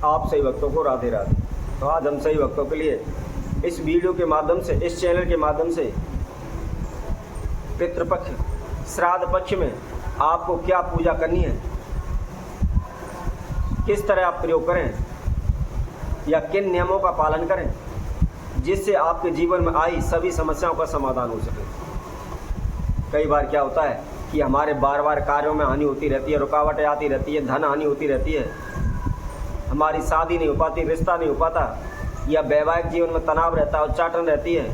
आप सही भक्तों को राधे राधे। तो आज हम सही भक्तों के लिए इस वीडियो के माध्यम से, इस चैनल के माध्यम से पितृपक्ष श्राद्ध पक्ष में आपको क्या पूजा करनी है, किस तरह आप प्रयोग करें या किन नियमों का पालन करें जिससे आपके जीवन में आई सभी समस्याओं का समाधान हो सके। कई बार क्या होता है कि हमारे बार बार कार्यों में हानि होती रहती है, रुकावटें आती रहती है, धन हानि होती रहती है, हमारी शादी नहीं हो पाती, रिश्ता नहीं हो पाता, या वैवाहिक जीवन में तनाव रहता है, उच्चाटन रहती है,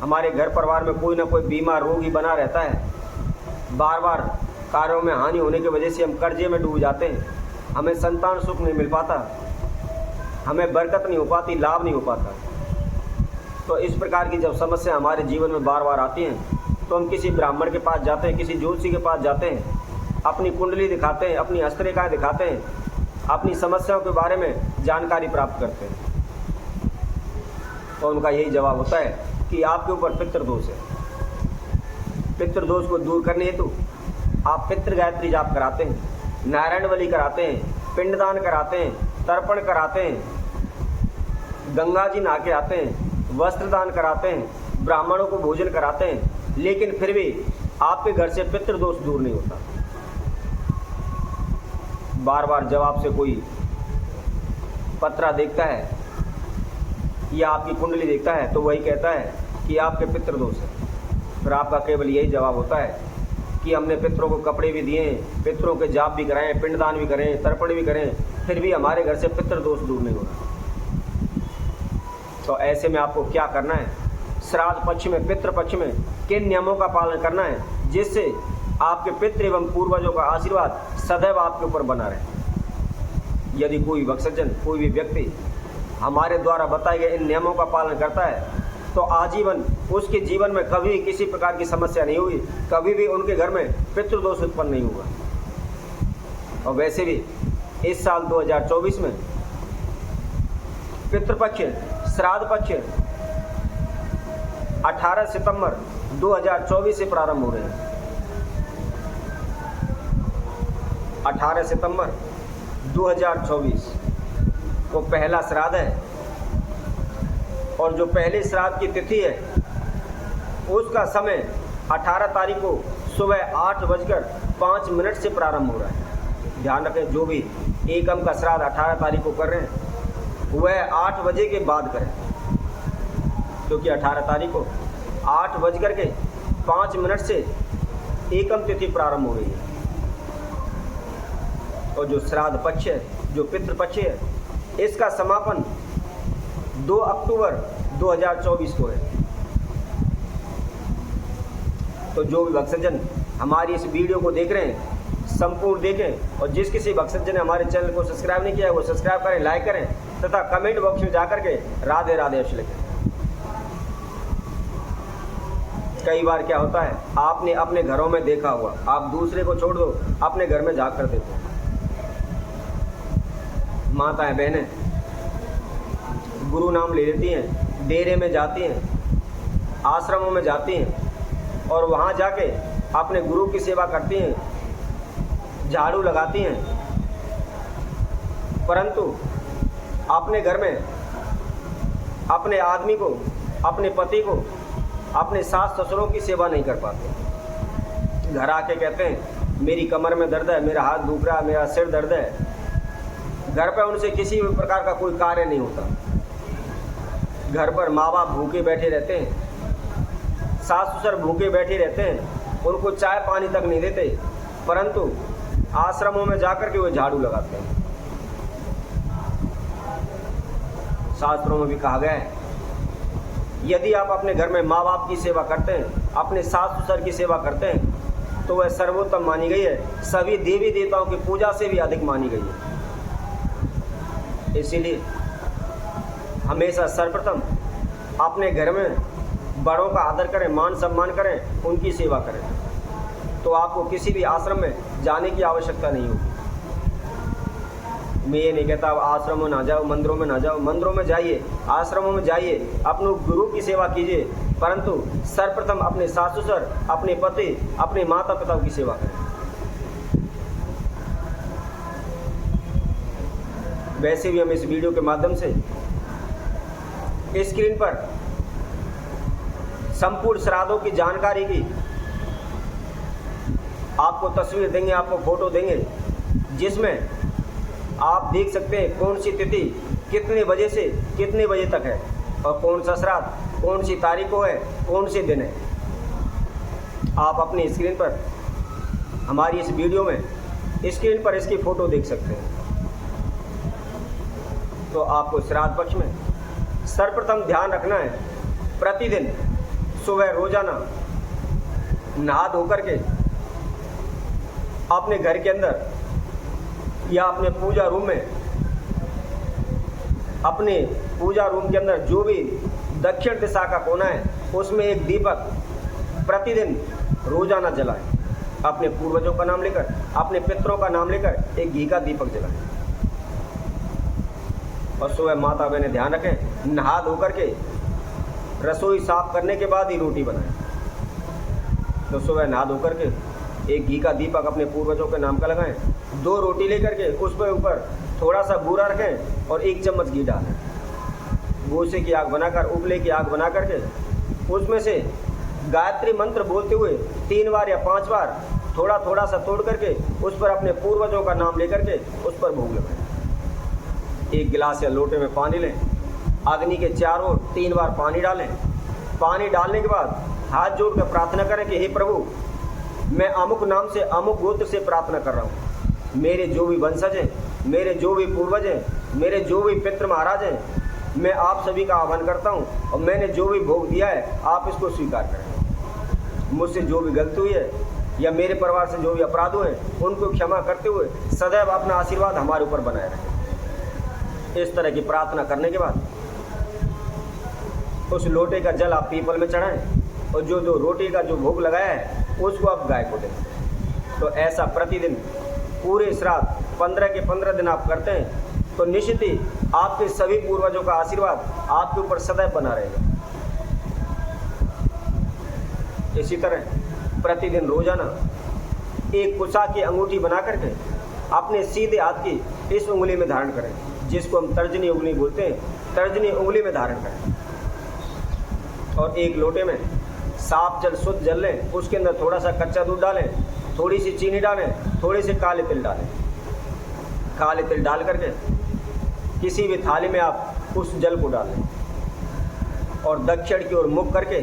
हमारे घर परिवार में कोई ना कोई बीमार रोगी बना रहता है, बार बार कार्यों में हानि होने की वजह से हम कर्जे में डूब जाते हैं, हमें संतान सुख नहीं मिल पाता, हमें बरकत नहीं हो पाती, लाभ नहीं हो पाता। तो इस प्रकार की जब समस्या हमारे जीवन में बार बार आती हैं तो हम किसी ब्राह्मण के पास जाते हैं, किसी ज्योतिषी के पास जाते हैं, अपनी कुंडली दिखाते हैं, अपनी हस्तरेखाएं दिखाते हैं, अपनी समस्याओं के बारे में जानकारी प्राप्त करते हैं। तो उनका यही जवाब होता है कि आपके ऊपर पितृदोष है। पितृदोष को दूर करने हेतु आप पितृ गायत्री जाप कराते हैं, नारायण बलि कराते हैं, पिंडदान कराते हैं, तर्पण कराते हैं, गंगा जी नहा के आते हैं, वस्त्र दान कराते हैं, ब्राह्मणों को भोजन कराते हैं, लेकिन फिर भी आपके घर से पितृदोष दूर नहीं होता। बार बार जब आपसे कोई पत्रा देखता है या आपकी कुंडली देखता है तो वही कहता है कि आपके पितृदोष है। फिर आपका केवल यही जवाब होता है कि हमने पितरों को कपड़े भी दिए, पितरों के जाप भी कराएं, पिंडदान भी करें, तर्पण भी करें, फिर भी हमारे घर से पितृदोष दूर नहीं हो रहा। तो ऐसे में आपको क्या करना है, श्राद्ध पक्ष में, पितृ पक्ष में किन नियमों का पालन करना है जिससे आपके पितृ एवं पूर्वजों का आशीर्वाद सदैव आपके ऊपर बना रहे। यदि कोई भक्तजन, कोई भी व्यक्ति हमारे द्वारा बताए गए इन नियमों का पालन करता है तो आजीवन उसके जीवन में कभी किसी प्रकार की समस्या नहीं हुई, कभी भी उनके घर में पितृदोष उत्पन्न नहीं हुआ। और वैसे भी इस साल 2024 में पितृपक्ष श्राद्ध पक्ष 18 सितंबर 2024 से प्रारंभ हो रहे हैं। 18 सितंबर 2024 को पहला श्राद्ध है और जो पहले श्राद्ध की तिथि है उसका समय 18 तारीख को सुबह 8:05 से प्रारंभ हो रहा है। ध्यान रखें, जो भी एकम का श्राद्ध 18 तारीख को कर रहे हैं वह 8 बजे के बाद करें, क्योंकि 18 तारीख को 8:05 से एकम तिथि प्रारंभ हो रही है। और जो श्राद्ध पक्ष है, जो पितृ पक्ष है, इसका समापन 2 अक्टूबर 2024 को है। तो जो भी भक्तजन हमारी इस वीडियो को देख रहे हैं संपूर्ण देखें, और जिस किसी भक्तजन ने हमारे चैनल को सब्सक्राइब नहीं किया है वो सब्सक्राइब करें, लाइक करें तथा कमेंट बॉक्स में जाकर के राधे राधे अवश्य लिखें। कई बार क्या होता है, आपने अपने घरों में देखा हुआ, आप दूसरे को छोड़ दो, अपने घर में झाँक कर देखो, माताएं बहनें गुरु नाम ले लेती हैं, डेरे में जाती हैं, आश्रमों में जाती हैं और वहाँ जाके अपने गुरु की सेवा करती हैं, झाड़ू लगाती हैं, परंतु अपने घर में अपने आदमी को, अपने पति को, अपने सास ससुरों की सेवा नहीं कर पाते। घर आके कहते हैं मेरी कमर में दर्द है, मेरा हाथ दुख रहा है, मेरा सिर दर्द है। घर पर उनसे किसी भी प्रकार का कोई कार्य नहीं होता। घर पर माँ बाप भूखे बैठे रहते हैं, सास ससुर भूखे बैठे रहते हैं, उनको चाय पानी तक नहीं देते, परंतु आश्रमों में जाकर के वो झाड़ू लगाते हैं। शास्त्रों में भी कहा गया है यदि आप अपने घर में माँ बाप की सेवा करते हैं, अपने सास ससुर की सेवा करते हैं तो वह सर्वोत्तम मानी गई है, सभी देवी देवताओं की पूजा से भी अधिक मानी गई है। इसीलिए हमेशा सर्वप्रथम अपने घर में बड़ों का आदर करें, मान सम्मान करें, उनकी सेवा करें, तो आपको किसी भी आश्रम में जाने की आवश्यकता नहीं होगी। मैं ये नहीं कहता आश्रमों में ना जाओ, मंदिरों में ना जाओ, मंदिरों में जाइए, आश्रमों में जाइए, अपने गुरु की सेवा कीजिए, परंतु सर्वप्रथम अपने सास ससुर, अपने पति, अपने माता पिता की सेवा करें। वैसे भी हम इस वीडियो के माध्यम से स्क्रीन पर संपूर्ण श्राद्धों की जानकारी की आपको तस्वीर देंगे, आपको फोटो देंगे, जिसमें आप देख सकते हैं कौन सी तिथि कितने बजे से कितने बजे तक है और कौन सा श्राद्ध कौन सी तारीख को है, कौन से दिन है। आप अपनी स्क्रीन पर हमारी इस वीडियो में स्क्रीन पर इसकी फ़ोटो देख सकते हैं। तो आपको श्राद्ध पक्ष में सर्वप्रथम ध्यान रखना है, प्रतिदिन सुबह रोजाना नहा धो करके अपने घर के अंदर या अपने पूजा रूम में, अपने पूजा रूम के अंदर जो भी दक्षिण दिशा का कोना है उसमें एक दीपक प्रतिदिन रोजाना जलाएं। अपने पूर्वजों का नाम लेकर, अपने पितरों का नाम लेकर एक घी का दीपक जलाएं। और सुबह माता बहने ध्यान रखें, नहा धो करके रसोई साफ करने के बाद ही रोटी बनाएं। तो सुबह नहा धो करके एक घी का दीपक अपने पूर्वजों के नाम का लगाएं। 2 रोटी लेकर के उस पर ऊपर थोड़ा सा बूरा रखें और 1 चम्मच घी डालें। गोसे की आग बनाकर, उपले की आग बना करके उसमें से गायत्री मंत्र बोलते हुए 3 बार या 5 बार थोड़ा थोड़ा सा तोड़ करके उस पर अपने पूर्वजों का नाम लेकर के उस पर भोग लगाएं। 1 गिलास या लोटे में पानी लें, अग्नि के चारों ओर 3 बार पानी डालें। पानी डालने के बाद हाथ जोड़कर प्रार्थना करें कि हे प्रभु, मैं अमुक नाम से अमुक गोत्र से प्रार्थना कर रहा हूँ। मेरे जो भी वंशज हैं, मेरे जो भी पूर्वज हैं, मेरे जो भी पितृ महाराज हैं, मैं आप सभी का आह्वान करता हूँ और मैंने जो भी भोग दिया है आप इसको स्वीकार करें। मुझसे जो भी गलती हुई है या मेरे परिवार से जो भी अपराध हुए उनको क्षमा करते हुए सदैव अपना आशीर्वाद हमारे ऊपर बनाए रखें। इस तरह की प्रार्थना करने के बाद उस लोटे का जल आप पीपल में चढ़ाएं और जो रोटी का जो भोग लगाया है उसको आप गाय को दें। तो ऐसा प्रतिदिन पूरे श्राद्ध 15 के 15 दिन आप करते हैं तो निश्चित ही आपके सभी पूर्वजों का आशीर्वाद आपके ऊपर सदैव बना रहेगा। इसी तरह प्रतिदिन रोजाना एक कुशा की अंगूठी बना करके अपने सीधे हाथ की इस उंगली में धारण करें, जिसको हम तर्जनी उंगली बोलते हैं। तर्जनी उंगली में धारण करें और एक लोटे में साफ जल, शुद्ध जल लें। उसके अंदर थोड़ा सा कच्चा दूध डालें, थोड़ी सी चीनी डालें, थोड़े से काले तिल डालें। काले तिल डाल करके किसी भी थाली में आप उस जल को डालें और दक्षिण की ओर मुख करके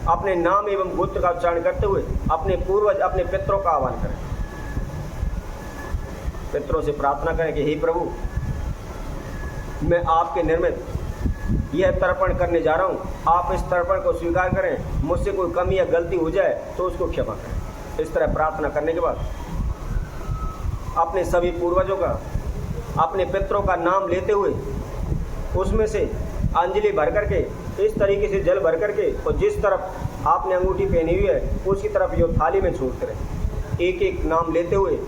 अपने नाम एवं गोत्र का उच्चारण करते हुए अपने पूर्वज, अपने पितरों का आह्वान करें। पितरों से प्रार्थना करें कि हे प्रभु, मैं आपके निर्मित यह तर्पण करने जा रहा हूँ, आप इस तर्पण को स्वीकार करें। मुझसे कोई कमी या गलती हो जाए तो उसको क्षमा करें। इस तरह प्रार्थना करने के बाद अपने सभी पूर्वजों का, अपने पितरों का नाम लेते हुए उसमें से अंजलि भर करके, इस तरीके से जल भर करके और जिस तरफ आपने अंगूठी पहनी हुई है उसकी तरफ यो थाली में छोड़ते रहें। एक एक नाम लेते हुए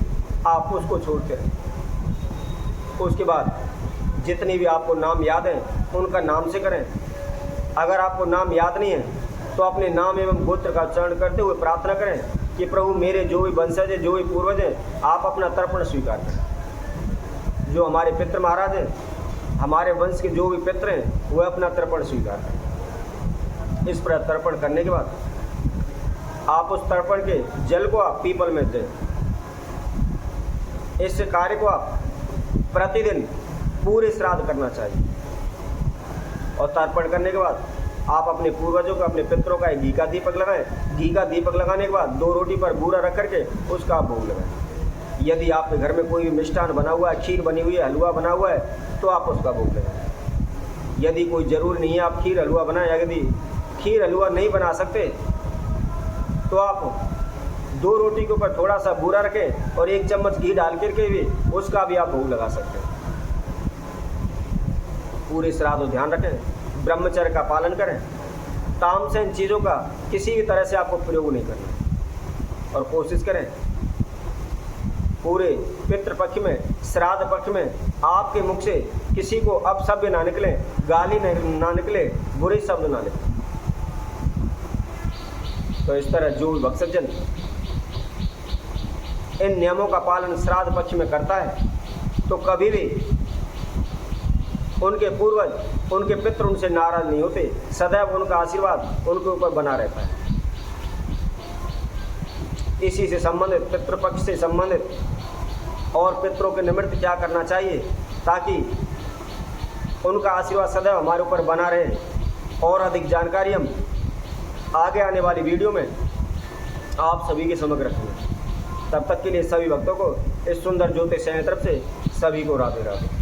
आप उसको छोड़ते रहें। उसके बाद जितनी भी आपको नाम याद हैं उनका नाम से करें। अगर आपको नाम याद नहीं है तो अपने नाम एवं गोत्र का उच्चारण करते हुए प्रार्थना करें कि प्रभु, मेरे जो भी वंशज हैं, जो भी पूर्वज हैं, आप अपना तर्पण स्वीकार करें। जो हमारे पितृ महाराज हैं, हमारे वंश के जो भी पितृ हैं, वह अपना तर्पण स्वीकार करें। इस पर तर्पण करने के बाद आप उस तर्पण के जल को आप पीपल में दें। इस कार्य को आप प्रतिदिन पूरे श्राद्ध करना चाहिए। और तर्पण करने के बाद आप अपने पूर्वजों का, अपने पितरों का एक घी का दीपक लगाएं। घी का दीपक लगाने के बाद 2 रोटी पर बूरा रख करके उसका आप भोग लगाएं। यदि आपके घर में कोई भी मिष्ठान बना हुआ है, खीर बनी हुई है, हलवा बना हुआ है, तो आप उसका भोग लगाएं। यदि कोई ज़रूरी नहीं है आप खीर हलवा बनाएं, यदि खीर हलवा नहीं बना सकते तो आप 2 रोटी के ऊपर थोड़ा सा बूरा रखें और 1 चम्मच घी डाल करके भी उसका भी आप भोग लगा सकते हैं। पूरे श्राद्ध ध्यान रखें, ब्रह्मचर्य का पालन करें। तामसेन चीज़ों का किसी भी तरह से आपको प्रयोग नहीं करना और कोशिश करें पूरे पितृपक्ष में, श्राद्ध पक्ष में आपके मुख से किसी को अपशब्द ना निकले, गाली ना निकले, बुरे शब्द ना निकले। तो इस तरह जो भक्तजन इन नियमों का पालन श्राद्ध पक्ष में करता है तो कभी भी उनके पूर्वज, उनके पितृ उनसे नाराज नहीं होते, सदैव उनका आशीर्वाद उनके ऊपर बना रहता है। इसी से संबंधित, पितृपक्ष से संबंधित और पितरों के निमित्त क्या करना चाहिए ताकि उनका आशीर्वाद सदैव हमारे ऊपर बना रहे, और अधिक जानकारी हम आगे आने वाली वीडियो में आप सभी के समक्ष रखेंगे। तब तक के लिए सभी भक्तों को इस सुंदर ज्योतिष तरफ से सभी को राधे राधे।